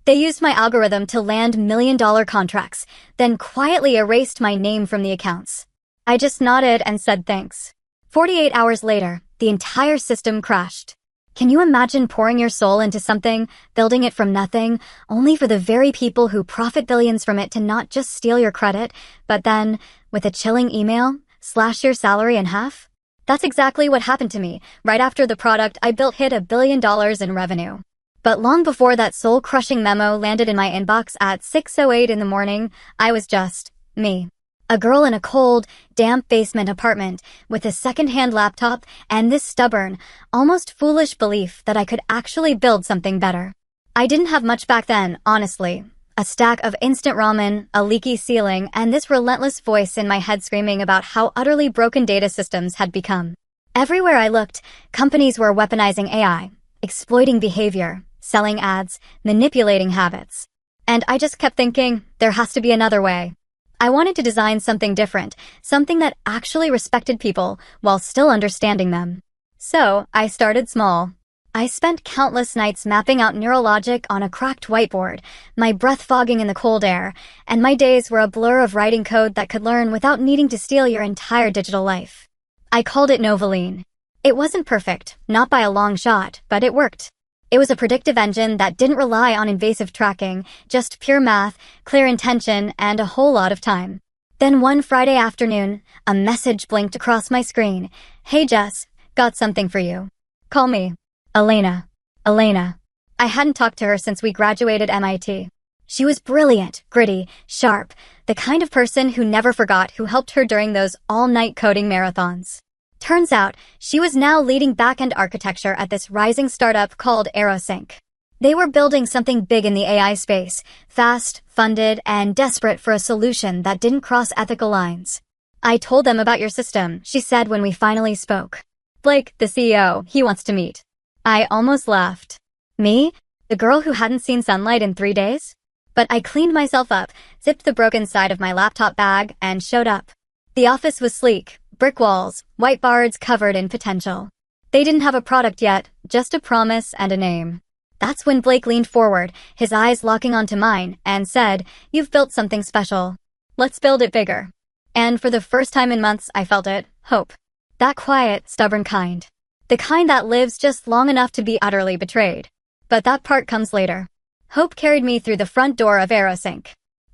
They used my algorithm to land million-dollar contracts, then quietly erased my name from the accounts. I just nodded and said thanks. 48 hours later, the entire system crashed. Can you imagine pouring your soul into something, building it from nothing, only for the very people who profit billions from it to not just steal your credit, but then, with a chilling email, slash your salary in half? That's exactly what happened to me, right after the product I built hit $1 billion in revenue. But long before that soul-crushing memo landed in my inbox at 6:08 in the morning, I was just me. A girl in a cold, damp basement apartment with a second-hand laptop and this stubborn, almost foolish belief that I could actually build something better. I didn't have much back then, honestly. A stack of instant ramen, a leaky ceiling, and this relentless voice in my head screaming about how utterly broken data systems had become. Everywhere I looked, companies were weaponizing AI, exploiting behavior, selling ads, manipulating habits. And I just kept thinking, there has to be another way. I wanted to design something different, something that actually respected people while still understanding them. So, I started small. I spent countless nights mapping out neural logic on a cracked whiteboard, my breath fogging in the cold air, and my days were a blur of writing code that could learn without needing to steal your entire digital life. I called it Novaline. It wasn't perfect, not by a long shot, but it worked. It was a predictive engine that didn't rely on invasive tracking, just pure math, clear intention, and a whole lot of time. Then one Friday afternoon, a message blinked across my screen. Hey Jess, got something for you. Call me. Elena. Elena. I hadn't talked to her since we graduated MIT. She was brilliant, gritty, sharp, the kind of person who never forgot who helped her during those all-night coding marathons. Turns out, she was now leading back-end architecture at this rising startup called Aerosync. They were building something big in the AI space, fast, funded, and desperate for a solution that didn't cross ethical lines. I told them about your system, she said when we finally spoke. Blake, the CEO, he wants to meet. I almost laughed. Me? The girl who hadn't seen sunlight in 3 days? But I cleaned myself up, zipped the broken side of my laptop bag, and showed up. The office was sleek. Brick walls, whiteboards covered in potential. They didn't have a product yet, just a promise and a name. That's when Blake leaned forward, his eyes locking onto mine, and said, "You've built something special. Let's build it bigger." And for the first time in months, I felt it, hope. That quiet, stubborn kind. The kind that lives just long enough to be utterly betrayed. But that part comes later. Hope carried me through the front door of Aerosync.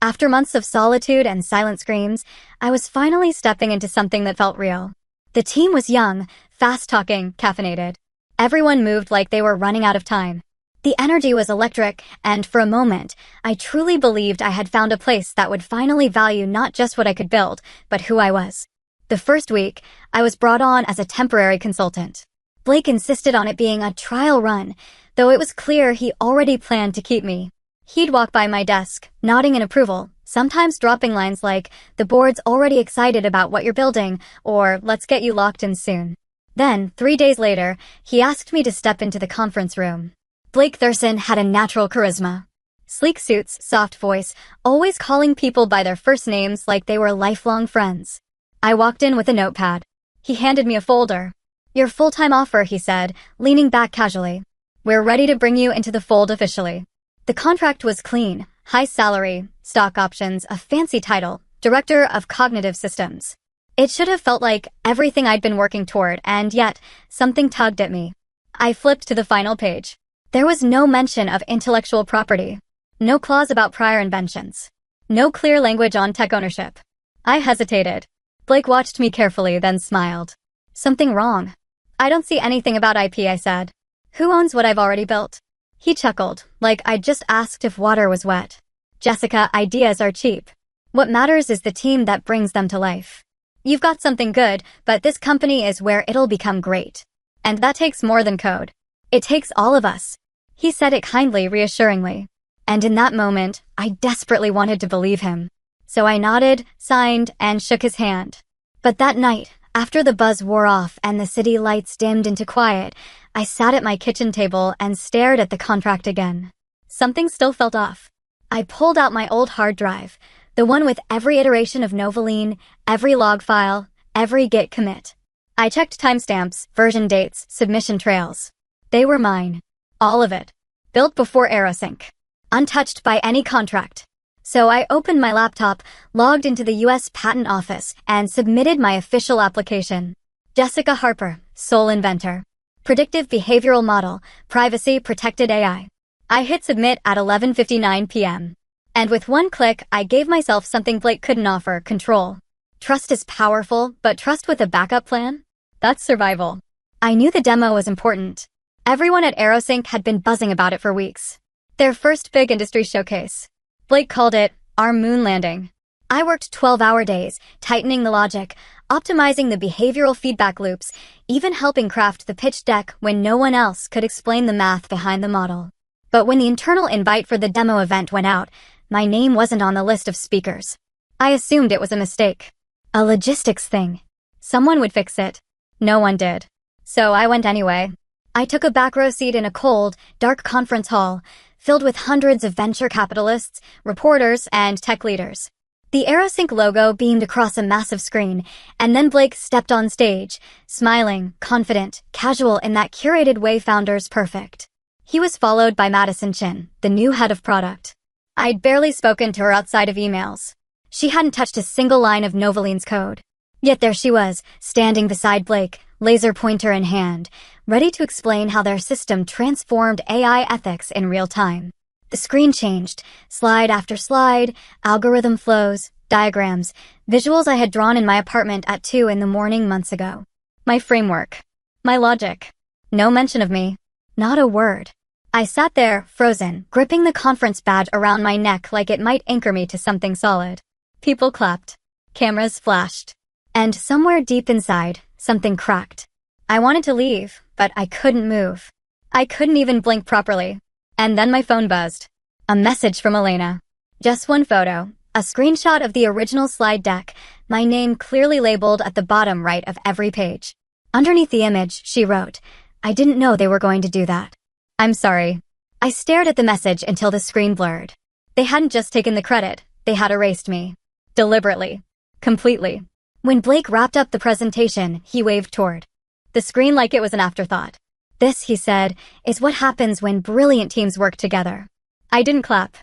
After months of solitude and silent screams, I was finally stepping into something that felt real. The team was young, fast-talking, caffeinated. Everyone moved like they were running out of time. The energy was electric, and for a moment, I truly believed I had found a place that would finally value not just what I could build, but who I was. The first week, I was brought on as a temporary consultant. Blake insisted on it being a trial run, though it was clear he already planned to keep me. He'd walk by my desk, nodding in approval, sometimes dropping lines like, "The board's already excited about what you're building," or "Let's get you locked in soon." Then, 3 days later, he asked me to step into the conference room. Blake Thurston had a natural charisma. Sleek suits, soft voice, always calling people by their first names like they were lifelong friends. I walked in with a notepad. He handed me a folder. "Your full-time offer," he said, leaning back casually. "We're ready to bring you into the fold officially." The contract was clean, high salary, stock options, a fancy title, Director of Cognitive Systems. It should have felt like everything I'd been working toward, and yet, something tugged at me. I flipped to the final page. There was no mention of intellectual property. No clause about prior inventions. No clear language on tech ownership. I hesitated. Blake watched me carefully, then smiled. "Something wrong?" "I don't see anything about IP," I said. "Who owns what I've already built?" He chuckled, like I'd just asked if water was wet. "Jessica, ideas are cheap. What matters is the team that brings them to life. You've got something good, but this company is where it'll become great. And that takes more than code. It takes all of us." He said it kindly, reassuringly. And in that moment, I desperately wanted to believe him. So I nodded, signed, and shook his hand. But that night, after the buzz wore off and the city lights dimmed into quiet, I sat at my kitchen table and stared at the contract again. Something still felt off. I pulled out my old hard drive, the one with every iteration of Novaline, every log file, every Git commit. I checked timestamps, version dates, submission trails. They were mine. All of it. Built before Aerosync. untouched by any contract. So I opened my laptop, logged into the US Patent Office, and submitted my official application. Jessica Harper, sole inventor. Predictive behavioral model, privacy protected AI. I hit submit at 11:59 p.m. And with one click, I gave myself something Blake couldn't offer: control. Trust is powerful, but trust with a backup plan? That's survival. I knew the demo was important. Everyone at Aerosync had been buzzing about it for weeks. Their first big industry showcase. Blake called it our moon landing. I worked 12-hour days, tightening the logic, optimizing the behavioral feedback loops, even helping craft the pitch deck when no one else could explain the math behind the model. But when the internal invite for the demo event went out, my name wasn't on the list of speakers. I assumed it was a mistake. A logistics thing. Someone would fix it. No one did. So I went anyway. I took a back row seat in a cold, dark conference hall, filled with hundreds of venture capitalists, reporters, and tech leaders. The Aerosync logo beamed across a massive screen, and then Blake stepped on stage, smiling, confident, casual in that curated way founders perfect. He was followed by Madison Chin, the new head of product. I'd barely spoken to her outside of emails. She hadn't touched a single line of Novaline's code. Yet there she was, standing beside Blake, laser pointer in hand, ready to explain how their system transformed AI ethics in real time. The screen changed, slide after slide, algorithm flows, diagrams, visuals I had drawn in my apartment at 2 a.m. months ago. My framework. My logic. No mention of me. Not a word. I sat there, frozen, gripping the conference badge around my neck like it might anchor me to something solid. People clapped. Cameras flashed. And somewhere deep inside, something cracked. I wanted to leave, but I couldn't move. I couldn't even blink properly. And then my phone buzzed. A message from Elena. Just one photo, a screenshot of the original slide deck, my name clearly labeled at the bottom right of every page. Underneath the image, she wrote, "I didn't know they were going to do that. I'm sorry." I stared at the message until the screen blurred. They hadn't just taken the credit, they had erased me. Deliberately. Completely. When Blake wrapped up the presentation, he waved toward the screen like it was an afterthought. "This," he said, "is what happens when brilliant teams work together." I didn't clap.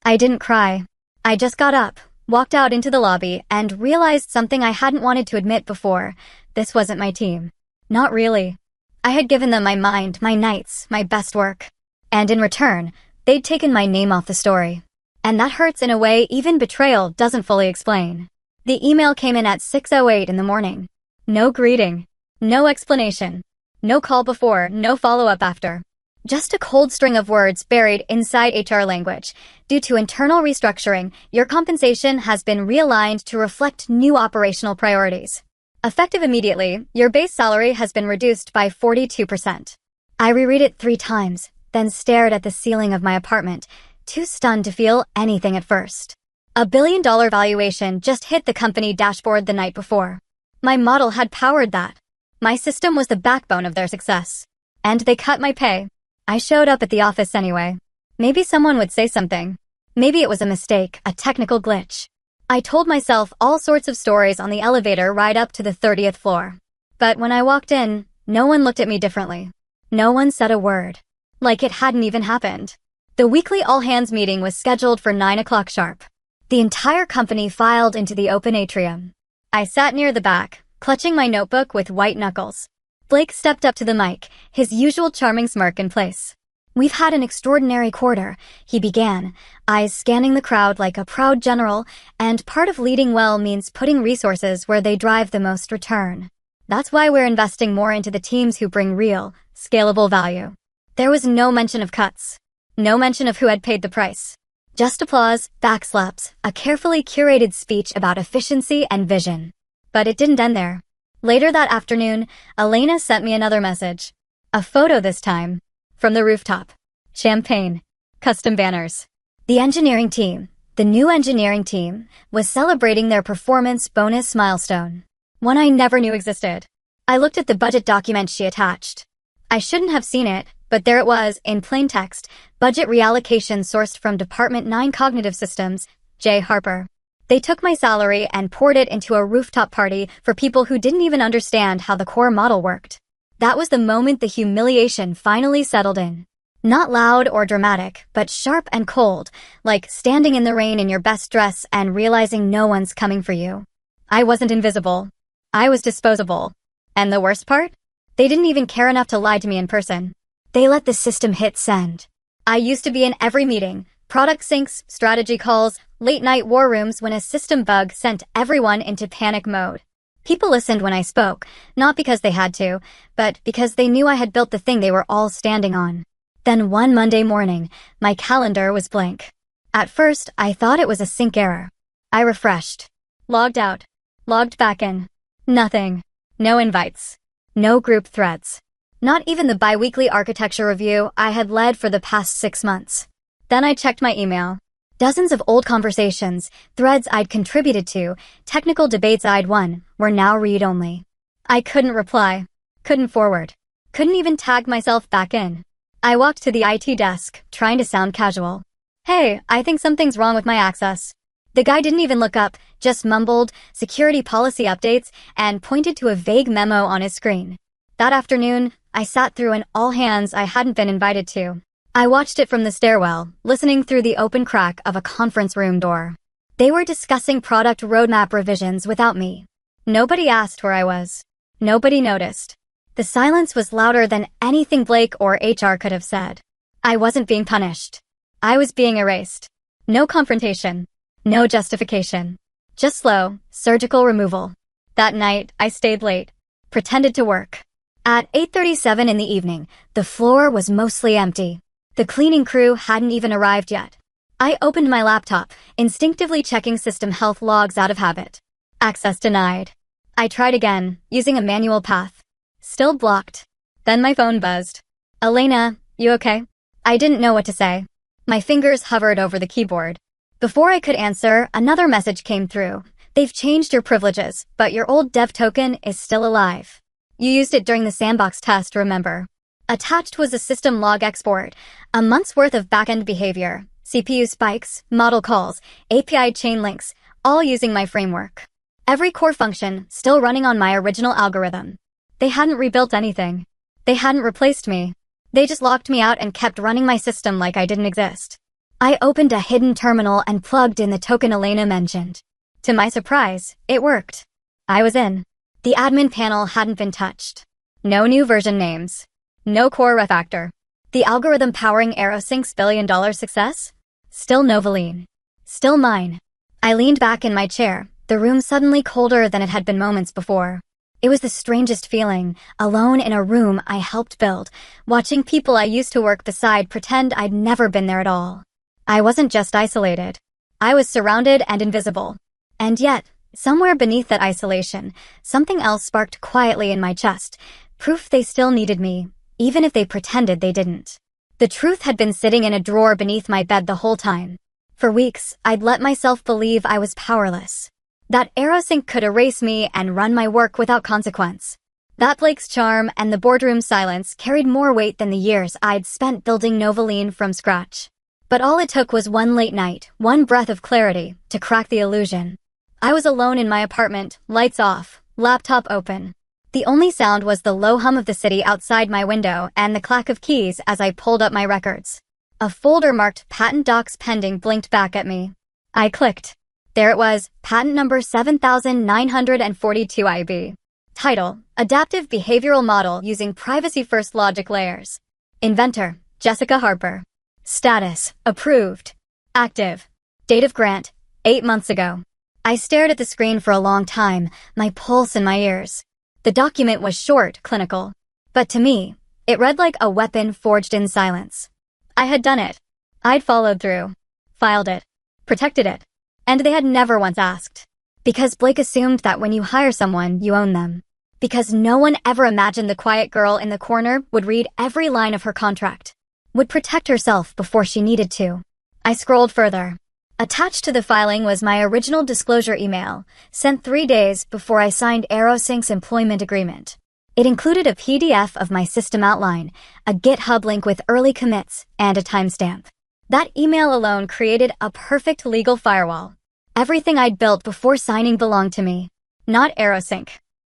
I didn't cry. I just got up, walked out into the lobby, and realized something I hadn't wanted to admit before. This wasn't my team. Not really. I had given them my mind, my nights, my best work. And in return, they'd taken my name off the story. And that hurts in a way even betrayal doesn't fully explain. The email came in at 6:08 in the morning. No greeting. No explanation. No call before, no follow-up after. Just a cold string of words buried inside HR language. Due to internal restructuring, your compensation has been realigned to reflect new operational priorities. Effective immediately, your base salary has been reduced by 42%. I reread it 3 times, then stared at the ceiling of my apartment, too stunned to feel anything at first. $1 billion valuation just hit the company dashboard the night before. My model had powered that. My system was the backbone of their success. And they cut my pay. I showed up at the office anyway. Maybe someone would say something. Maybe it was a mistake, a technical glitch. I told myself all sorts of stories on the elevator ride up to the 30th floor. But when I walked in, no one looked at me differently. No one said a word. Like it hadn't even happened. The weekly all-hands meeting was scheduled for 9 o'clock sharp. The entire company filed into the open atrium. I sat near the back, clutching my notebook with white knuckles. Blake stepped up to the mic, his usual charming smirk in place. "We've had an extraordinary quarter," he began, eyes scanning the crowd like a proud general, "and part of leading well means putting resources where they drive the most return. That's why we're investing more into the teams who bring real, scalable value." There was no mention of cuts. No mention of who had paid the price. Just applause, backslaps, a carefully curated speech about efficiency and vision. But it didn't end there. Later that afternoon, Elena sent me another message. A photo this time. From the rooftop. Champagne. Custom banners. The engineering team, the new engineering team, was celebrating their performance bonus milestone. One I never knew existed. I looked at the budget document she attached. I shouldn't have seen it, but there it was, in plain text, budget reallocation sourced from Department 9 Cognitive Systems, J. Harper. They took my salary and poured it into a rooftop party for people who didn't even understand how the core model worked. That was the moment the humiliation finally settled in. Not loud or dramatic, but sharp and cold, like standing in the rain in your best dress and realizing no one's coming for you. I wasn't invisible. I was disposable. And the worst part? They didn't even care enough to lie to me in person. They let the system hit send. I used to be in every meeting, product syncs, strategy calls, late-night war rooms when a system bug sent everyone into panic mode. People listened when I spoke, not because they had to, but because they knew I had built the thing they were all standing on. Then one Monday morning, my calendar was blank. At first, I thought it was a sync error. I refreshed. Logged out. Logged back in. Nothing. No invites. No group threads. Not even the bi-weekly architecture review I had led for the past 6 months. Then I checked my email. Dozens of old conversations, threads I'd contributed to, technical debates I'd won, were now read-only. I couldn't reply. Couldn't forward. Couldn't even tag myself back in. I walked to the IT desk, trying to sound casual. Hey, I think something's wrong with my access. The guy didn't even look up, just mumbled, security policy updates, and pointed to a vague memo on his screen. That afternoon, I sat through an all-hands I hadn't been invited to. I watched it from the stairwell, listening through the open crack of a conference room door. They were discussing product roadmap revisions without me. Nobody asked where I was. Nobody noticed. The silence was louder than anything Blake or HR could have said. I wasn't being punished. I was being erased. No confrontation. No justification. Just slow, surgical removal. That night, I stayed late. Pretended to work. At 8:37 in the evening, the floor was mostly empty. The cleaning crew hadn't even arrived yet. I opened my laptop, instinctively checking system health logs out of habit. Access denied. I tried again, using a manual path. Still blocked. Then my phone buzzed. Elena, you okay? I didn't know what to say. My fingers hovered over the keyboard. Before I could answer, another message came through. They've changed your privileges, but your old dev token is still alive. You used it during the sandbox test, remember? Attached was a system log export, a month's worth of backend behavior, CPU spikes, model calls, API chain links, all using my framework. Every core function still running on my original algorithm. They hadn't rebuilt anything. They hadn't replaced me. They just locked me out and kept running my system like I didn't exist. I opened a hidden terminal and plugged in the token Elena mentioned. To my surprise, it worked. I was in. The admin panel hadn't been touched. No new version names. No core refactor. The algorithm powering AeroSync's billion-dollar success? Still Novaline. Still mine. I leaned back in my chair, the room suddenly colder than it had been moments before. It was the strangest feeling, alone in a room I helped build, watching people I used to work beside pretend I'd never been there at all. I wasn't just isolated. I was surrounded and invisible. And yet, somewhere beneath that isolation, something else sparked quietly in my chest, proof they still needed me, even if they pretended they didn't. The truth had been sitting in a drawer beneath my bed the whole time. For weeks, I'd let myself believe I was powerless. That AeroSync could erase me and run my work without consequence. That Blake's charm and the boardroom silence carried more weight than the years I'd spent building Novaline from scratch. But all it took was one late night, one breath of clarity, to crack the illusion. I was alone in my apartment, lights off, laptop open. The only sound was the low hum of the city outside my window and the clack of keys as I pulled up my records. A folder marked Patent Docs Pending blinked back at me. I clicked. There it was, patent number 7942 IB. Title, Adaptive Behavioral Model Using Privacy-First Logic Layers. Inventor, Jessica Harper. Status, Approved. Active. Date of grant, 8 months ago. I stared at the screen for a long time, my pulse in my ears. The document was short, clinical. But to me, it read like a weapon forged in silence. I had done it. I'd followed through. Filed it. Protected it. And they had never once asked. Because Blake assumed that when you hire someone, you own them. Because no one ever imagined the quiet girl in the corner would read every line of her contract. Would protect herself before she needed to. I scrolled further. Attached to the filing was my original disclosure email, sent 3 days before I signed AeroSync's employment agreement. It included a PDF of my system outline, a GitHub link with early commits, and a timestamp. That email alone created a perfect legal firewall. Everything I'd built before signing belonged to me. Not AeroSync.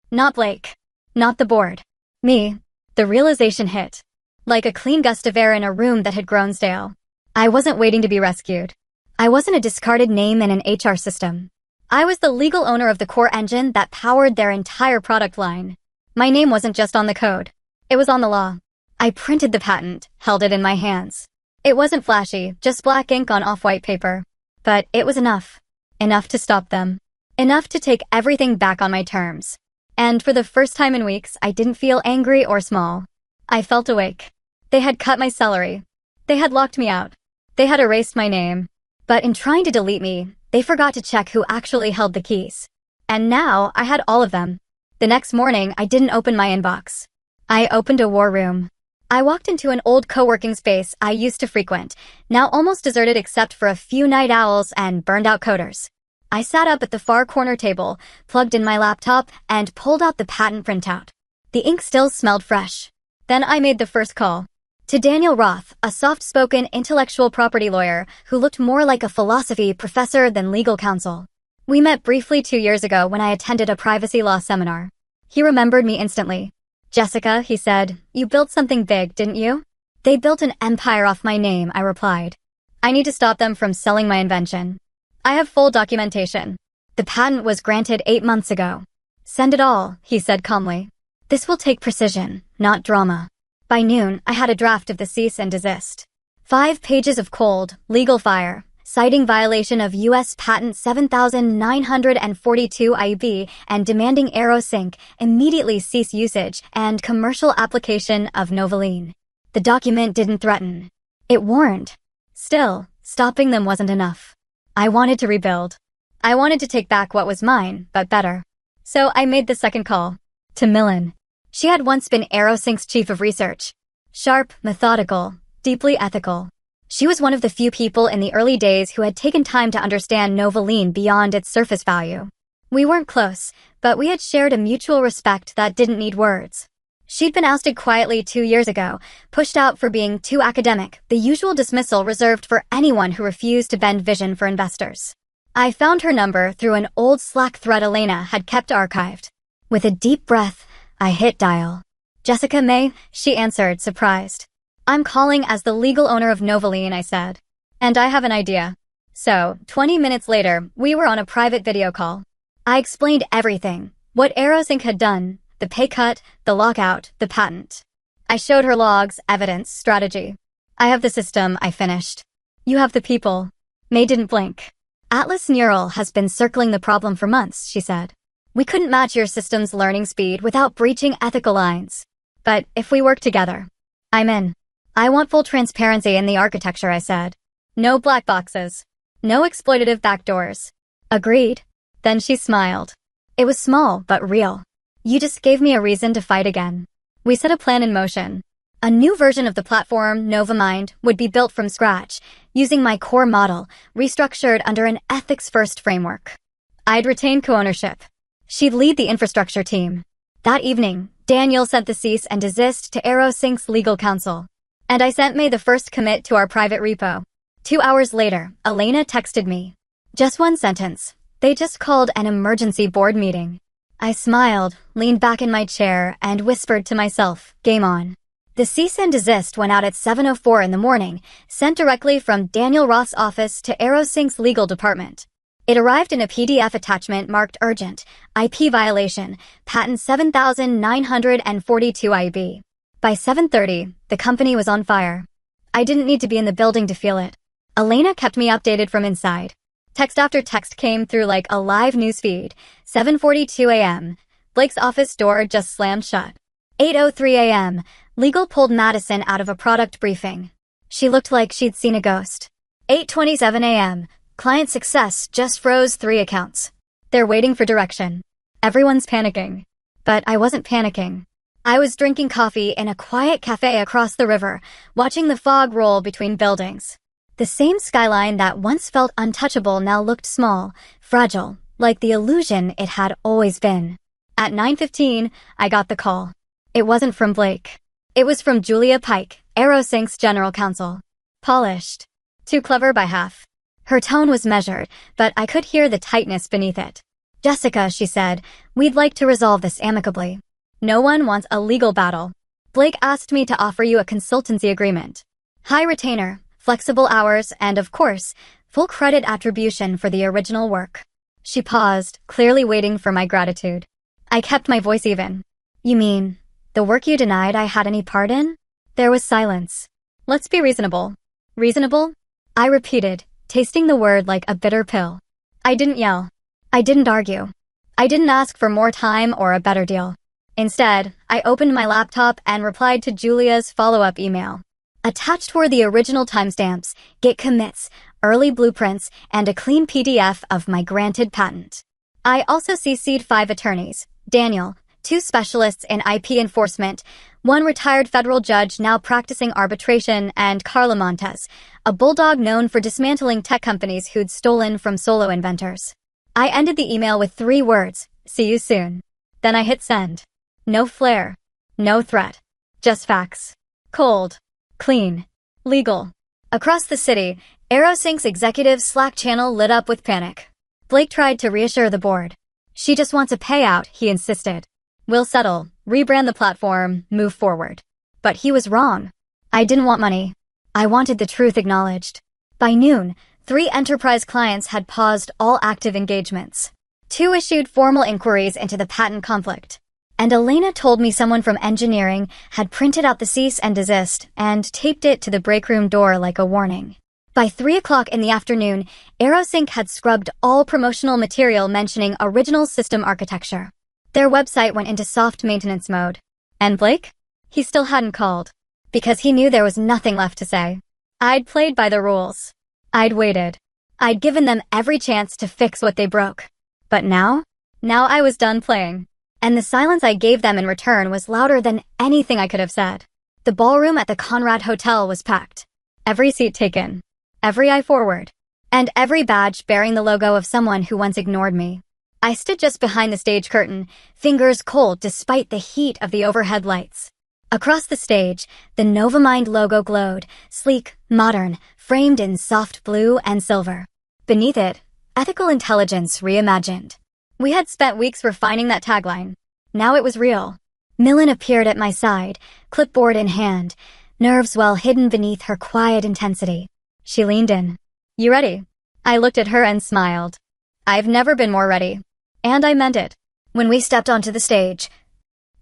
Not Blake. Not the board. Me. The realization hit. like a clean gust of air in a room that had grown stale. I wasn't waiting to be rescued. I wasn't a discarded name in an HR system. I was the legal owner of the core engine that powered their entire product line. My name wasn't just on the code. It was on the law. I printed the patent, held it in my hands. It wasn't flashy, just black ink on off-white paper. But it was enough. Enough to stop them. Enough to take everything back on my terms. And for the first time in weeks, I didn't feel angry or small. I felt awake. They had cut my salary. They had locked me out. They had erased my name. But in trying to delete me, they forgot to check who actually held the keys. And now, I had all of them. The next morning, I didn't open my inbox. I opened a war room. I walked into an old co-working space I used to frequent, now almost deserted except for a few night owls and burned-out coders. I sat up at the far corner table, plugged in my laptop, and pulled out the patent printout. The ink still smelled fresh. Then I made the first call. To Daniel Roth, a soft-spoken intellectual property lawyer who looked more like a philosophy professor than legal counsel. We met briefly 2 years ago when I attended a privacy law seminar. He remembered me instantly. "Jessica," he said, "you built something big, didn't you?" "They built an empire off my name," I replied. "I need to stop them from selling my invention. I have full documentation. The patent was granted 8 months ago." "Send it all," he said calmly. "This will take precision, not drama." By noon, I had a draft of the cease and desist. 5 pages of cold, legal fire, citing violation of U.S. Patent 7942 IB and demanding AeroSync immediately cease usage and commercial application of Novoline. The document didn't threaten. It warned. Still, stopping them wasn't enough. I wanted to rebuild. I wanted to take back what was mine, but better. So I made the second call. To Millen. She had once been AeroSync's chief of research. Sharp, methodical, deeply ethical. She was one of the few people in the early days who had taken time to understand Novoline beyond its surface value. We weren't close, but we had shared a mutual respect that didn't need words. She'd been ousted quietly 2 years ago, pushed out for being too academic, the usual dismissal reserved for anyone who refused to bend vision for investors. I found her number through an old Slack thread Elena had kept archived. With a deep breath, I hit dial. "Jessica May," she answered, surprised. "I'm calling as the legal owner of Novoline," I said. "And I have an idea." So, 20 minutes later, we were on a private video call. I explained everything, what AeroSync had done, the pay cut, the lockout, the patent. I showed her logs, evidence, strategy. "I have the system," I finished. "You have the people." May didn't blink. "Atlas Neural has been circling the problem for months," she said. "We couldn't match your system's learning speed without breaching ethical lines. But if we work together, I'm in. I want full transparency in the architecture," I said. "No black boxes. No exploitative backdoors." "Agreed." Then she smiled. It was small, but real. "You just gave me a reason to fight again." We set a plan in motion. A new version of the platform, NovaMind, would be built from scratch, using my core model, restructured under an ethics-first framework. I'd retain co-ownership. She'd lead the infrastructure team. That evening, Daniel sent the cease and desist to AeroSync's legal counsel. And I sent May the first commit to our private repo. 2 hours later, Elena texted me. Just one sentence. They just called an emergency board meeting. I smiled, leaned back in my chair, and whispered to myself, game on. The cease and desist went out at 7:04 in the morning, sent directly from Daniel Roth's office to AeroSync's legal department. It arrived in a PDF attachment marked urgent, IP violation, patent 7942 IB. By 7:30, the company was on fire. I didn't need to be in the building to feel it. Elena kept me updated from inside. Text after text came through like a live newsfeed. 7:42 a.m. Blake's office door just slammed shut. 8:03 a.m. Legal pulled Madison out of a product briefing. She looked like she'd seen a ghost. 8:27 a.m. Client success just froze 3 accounts. They're waiting for direction. Everyone's panicking. But I wasn't panicking. I was drinking coffee in a quiet cafe across the river, watching the fog roll between buildings. The same skyline that once felt untouchable now looked small, fragile, like the illusion it had always been. At 9:15, I got the call. It wasn't from Blake. It was from Julia Pike, AeroSync's general counsel. Polished. Too clever by half. Her tone was measured, but I could hear the tightness beneath it. "Jessica," she said, "we'd like to resolve this amicably. No one wants a legal battle. Blake asked me to offer you a consultancy agreement. High retainer, flexible hours, and of course, full credit attribution for the original work. She paused, clearly waiting for my gratitude. I kept my voice even. You mean, the work you denied I had any part in? There was silence. Let's be reasonable. Reasonable? I repeated, tasting the word like a bitter pill. I didn't yell. I didn't argue. I didn't ask for more time or a better deal. Instead, I opened my laptop and replied to Julia's follow-up email. Attached were the original timestamps, Git commits, early blueprints, and a clean PDF of my granted patent. I also CC'd 5 attorneys, Daniel, 2 specialists in IP enforcement, 1 retired federal judge now practicing arbitration, and Carla Montes, a bulldog known for dismantling tech companies who'd stolen from solo inventors. I ended the email with 3 words, see you soon. Then I hit send. No flair. No threat. Just facts. Cold. Clean. Legal. Across the city, AeroSync's executive Slack channel lit up with panic. Blake tried to reassure the board. She just wants a payout, he insisted. We'll settle, rebrand the platform, move forward. But he was wrong. I didn't want money. I wanted the truth acknowledged. By noon, 3 enterprise clients had paused all active engagements. 2 issued formal inquiries into the patent conflict. And Elena told me someone from engineering had printed out the cease and desist and taped it to the break room door like a warning. By 3 o'clock in the afternoon, AeroSync had scrubbed all promotional material mentioning original system architecture. Their website went into soft maintenance mode. And Blake? He still hadn't called. Because he knew there was nothing left to say. I'd played by the rules. I'd waited. I'd given them every chance to fix what they broke. But now? Now I was done playing. And the silence I gave them in return was louder than anything I could have said. The ballroom at the Conrad Hotel was packed. Every seat taken. Every eye forward. And every badge bearing the logo of someone who once ignored me. I stood just behind the stage curtain, fingers cold despite the heat of the overhead lights. Across the stage, the Novamind logo glowed, sleek, modern, framed in soft blue and silver. Beneath it, ethical intelligence reimagined. We had spent weeks refining that tagline. Now it was real. Millen appeared at my side, clipboard in hand, nerves well hidden beneath her quiet intensity. She leaned in. You ready? I looked at her and smiled. I've never been more ready. And I meant it. When we stepped onto the stage,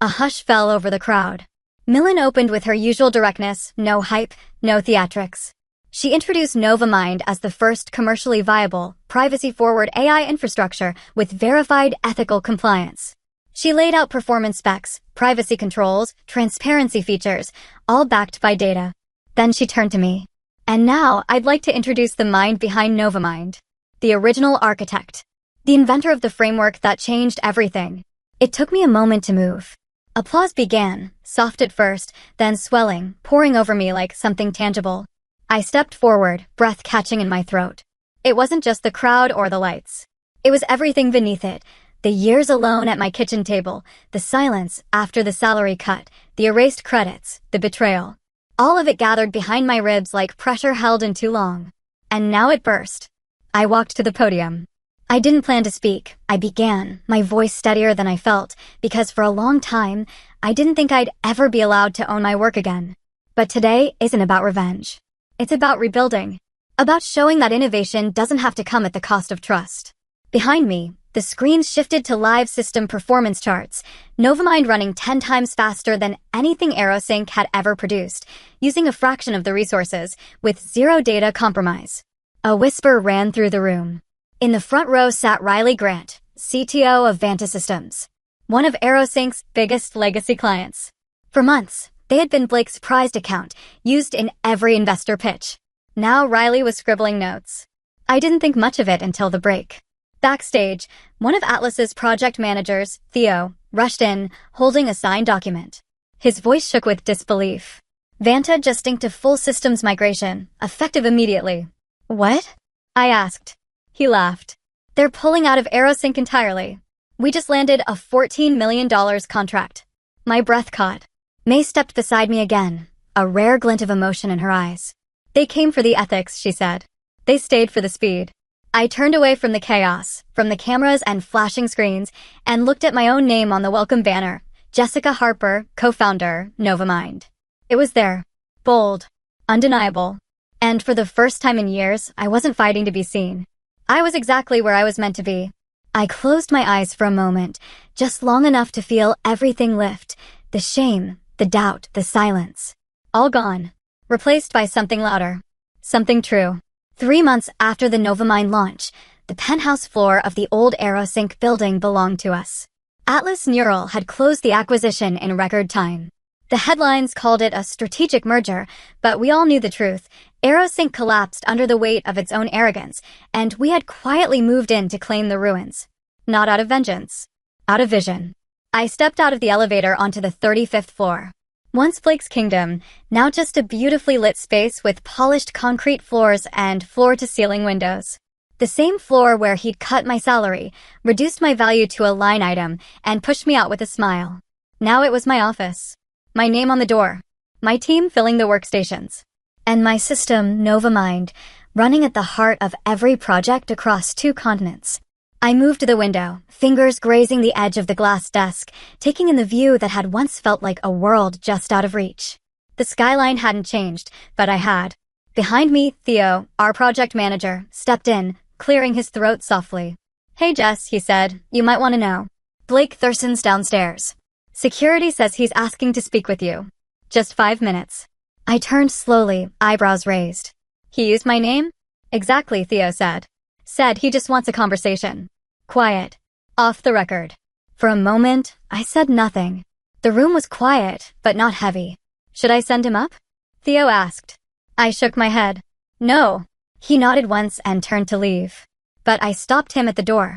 a hush fell over the crowd. Millen opened with her usual directness, no hype, no theatrics. She introduced Novamind as the first commercially viable, privacy-forward AI infrastructure with verified ethical compliance. She laid out performance specs, privacy controls, transparency features, all backed by data. Then she turned to me. And now I'd like to introduce the mind behind Novamind. The original architect. The inventor of the framework that changed everything. It took me a moment to move. Applause began, soft at first, then swelling, pouring over me like something tangible. I stepped forward, breath catching in my throat. It wasn't just the crowd or the lights. It was everything beneath it. The years alone at my kitchen table, the silence after the salary cut, the erased credits, the betrayal. All of it gathered behind my ribs like pressure held in too long. And now it burst. I walked to the podium. I didn't plan to speak. I began, my voice steadier than I felt, because for a long time, I didn't think I'd ever be allowed to own my work again. But today isn't about revenge. It's about rebuilding. About showing that innovation doesn't have to come at the cost of trust. Behind me, the screens shifted to live system performance charts, Novamind running 10 times faster than anything AeroSync had ever produced, using a fraction of the resources, with zero data compromise. A whisper ran through the room. In the front row sat Riley Grant, CTO of Vanta Systems, one of AeroSync's biggest legacy clients. For months, they had been Blake's prized account, used in every investor pitch. Now Riley was scribbling notes. I didn't think much of it until the break. Backstage, one of Atlas's project managers, Theo, rushed in, holding a signed document. His voice shook with disbelief. Vanta just inked a full systems migration, effective immediately. What? I asked. He laughed. They're pulling out of AeroSync entirely. We just landed a $14 million contract. My breath caught. May stepped beside me again, a rare glint of emotion in her eyes. They came for the ethics, she said. They stayed for the speed. I turned away from the chaos, from the cameras and flashing screens, and looked at my own name on the welcome banner, Jessica Harper, co-founder, Novamind. It was there. Bold. Undeniable. And for the first time in years, I wasn't fighting to be seen. I was exactly where I was meant to be. I closed my eyes for a moment, just long enough to feel everything lift. The shame, the doubt, the silence. All gone. Replaced by something louder. Something true. 3 months after the Novamind launch, the penthouse floor of the old Aerosync building belonged to us. Atlas Neural had closed the acquisition in record time. The headlines called it a strategic merger, but we all knew the truth. Aerosync collapsed under the weight of its own arrogance, and we had quietly moved in to claim the ruins. Not out of vengeance. Out of vision. I stepped out of the elevator onto the 35th floor. Once Blake's kingdom, now just a beautifully lit space with polished concrete floors and floor-to-ceiling windows. The same floor where he'd cut my salary, reduced my value to a line item, and pushed me out with a smile. Now it was my office. My name on the door. My team filling the workstations. And my system, Novamind, running at the heart of every project across 2 continents. I moved to the window, fingers grazing the edge of the glass desk, taking in the view that had once felt like a world just out of reach. The skyline hadn't changed, but I had. Behind me, Theo, our project manager, stepped in, clearing his throat softly. "Hey Jess," he said, "you might want to know. Blake Thurston's downstairs. Security says he's asking to speak with you. Just 5 minutes." I turned slowly, eyebrows raised. "He used my name?" "Exactly," Theo said. Said he just wants a conversation. Quiet. Off the record. For a moment, I said nothing. The room was quiet, but not heavy. "Should I send him up?" Theo asked. I shook my head. "No." He nodded once and turned to leave. But I stopped him at the door.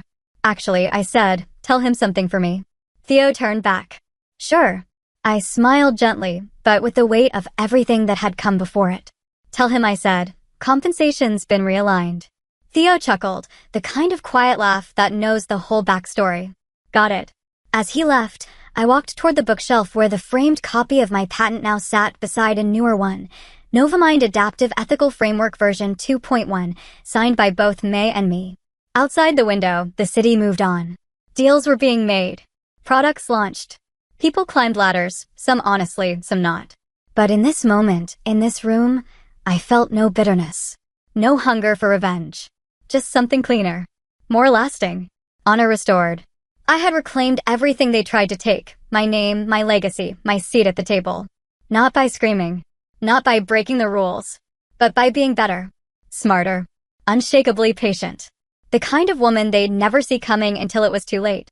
"Actually," I said, "tell him something for me." Theo turned back. "Sure." I smiled gently, but with the weight of everything that had come before it. "Tell him," I said, "compensation's been realigned." Theo chuckled, the kind of quiet laugh that knows the whole backstory. "Got it." As he left, I walked toward the bookshelf where the framed copy of my patent now sat beside a newer one, Novamind Adaptive Ethical Framework version 2.1, signed by both May and me. Outside the window, the city moved on. Deals were being made. Products launched. People climbed ladders, some honestly, some not. But in this moment, in this room, I felt no bitterness. No hunger for revenge. Just something cleaner. More lasting. Honor restored. I had reclaimed everything they tried to take. My name, my legacy, my seat at the table. Not by screaming. Not by breaking the rules. But by being better. Smarter. Unshakably patient. The kind of woman they'd never see coming until it was too late.